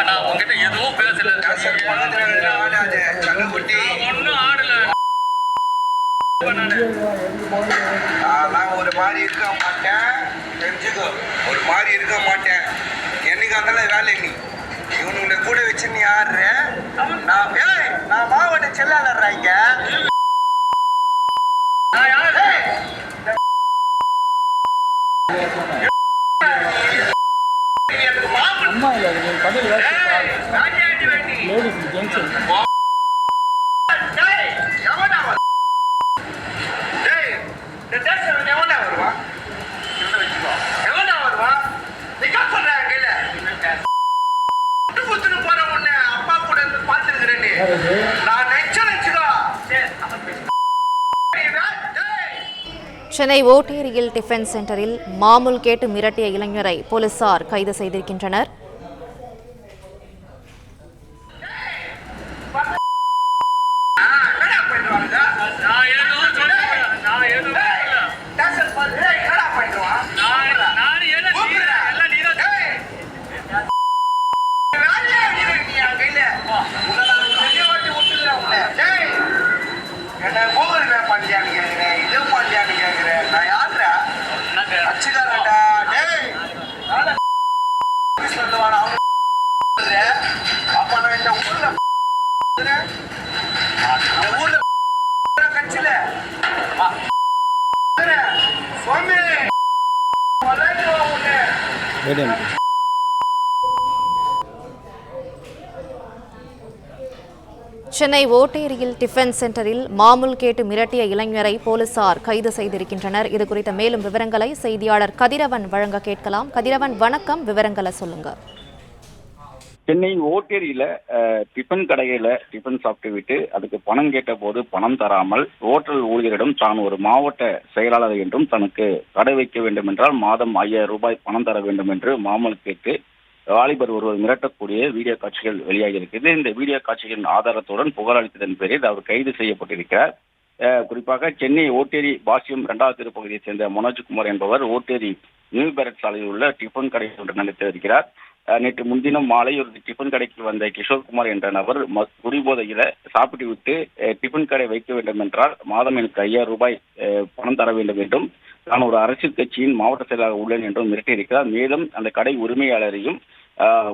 நான் உங்ககிட்ட எதுவும் பேசல. ஒன்னும் ஆடல. நான் ஒரு மாதிரி இருக்க மாட்டேன், தெரிஞ்சுக்கோ. ஒரு மாதிரி இருக்க மாட்டேன். என்னைக்கு இருந்தாலும் வேலை நீ இவனுடைய கூட வச்சு நீ ஆடுற. நான் மாவட்ட செல்லாளர்றாங்க. சென்னை ஓட்டேரியில் டிஃபென்ஸ் சென்டரில் மாமூல் கேட்டு மிரட்டிய இளைஞரை போலீசார் கைது செய்திருக்கின்றனர். சென்னை ஓட்டேரியில் டிஃபென்ஸ் சென்டரில் மாமூல் கேட்டு மிரட்டிய இளைஞரை போலீசார் கைது செய்திருக்கின்றனர். இது குறித்த மேலும் விவரங்களை செய்தியாளர் கதிரவன் வழங்க கேட்கலாம். கதிரவன், வணக்கம். விவரங்களை சொல்லுங்க. சென்னை ஓட்டேரியில டிஃபன் கடையில டிஃபன் சாப்பிட்டு விட்டு அதுக்கு பணம் கேட்ட போது பணம் தராமல் ஹோட்டல் ஊழியரிடம் தான் ஒரு மாவட்ட செயலாளர் என்றும் தனக்கு கடை வைக்க வேண்டும் என்றால் மாதம் 5000 ரூபாய் பணம் தர வேண்டும் என்று மாமூல் கேட்டு வாலிபர் ஒருவர் மிரட்டக்கூடிய வீடியோ காட்சிகள் வெளியாகி இருக்குது. இந்த வீடியோ காட்சிகளின் ஆதாரத்துடன் புகார் அளித்ததன் பேரில் அவர் கைது செய்யப்பட்டிருக்கிறார். குறிப்பாக சென்னை ஓட்டேரி பாசியம் 2வது தெருப்பகுதியைச் சேர்ந்த மனோஜ்குமார் என்பவர் ஓட்டேரி நியூ பேரட் சாலையில் உள்ள டிஃபன் கடை ஒன்று நடத்தியிருக்கிறார். நேற்று முன்தினம் மாலை ஒரு டிஃபன் கடைக்கு வந்த கிஷோர்குமார் என்ற நபர் குடிபோதையில சாப்பிட்டு விட்டு டிஃபன் கடை வைக்க வேண்டும் என்றால் மாதம் எனக்கு 5000 ரூபாய் பணம் தர வேண்டும் என்றும் நான் ஒரு அரசியல் கட்சியின் மாவட்ட செயலாளர் உள்ளேன் என்றும் மிரட்டியிருக்கிறார். மேலும் அந்த கடை உரிமையாளரையும்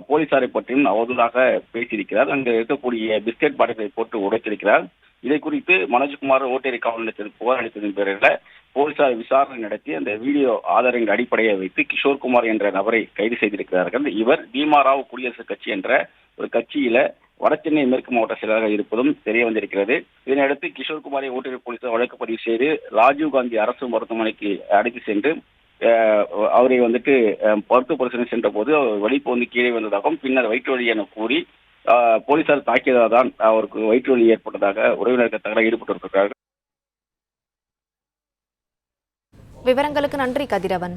போலீசாரை பற்றியும் அவதூறாக பேசியிருக்கிறார். அங்கு இருக்கக்கூடிய பிஸ்கெட் பாட்டிலை போட்டு உடைத்திருக்கிறார். இதை குறித்து மனோஜ்குமார் ஓட்டேரி காவல் நிலையத்தில் புகார் அளித்ததன் பேரில் போலீசார் விசாரணை நடத்தி அந்த வீடியோ ஆதாரங்கள் அடிப்படையை வைத்து கிஷோர்குமார் என்ற நபரை கைது செய்திருக்கிறார்கள். இவர் பீமாராவ் குடியரசுக் கட்சி என்ற ஒரு கட்சியில வடசென்னை மேற்கு மாவட்ட செயலாளராக இருப்பதும் தெரிய வந்திருக்கிறது. இதனையடுத்து கிஷோர்குமாரை ஓட்டேரி போலீசார் வழக்கு பதிவு செய்து ராஜீவ்காந்தி அரசு மருத்துவமனைக்கு அழைத்து சென்று அவரை மருத்துவ பரிசோதனை சென்ற போது வலிப்பு கீழே வந்ததாகவும் பின்னர் வயிற்று வலி என கூறி போலீசார் தாக்கியதால் தான் அவருக்கு வயிற்று வலி ஏற்பட்டதாக உறவினர்கள் தகவல் ஈடுபட்டிருக்கிறார்கள். விவரங்களுக்கு நன்றி கதிரவன்.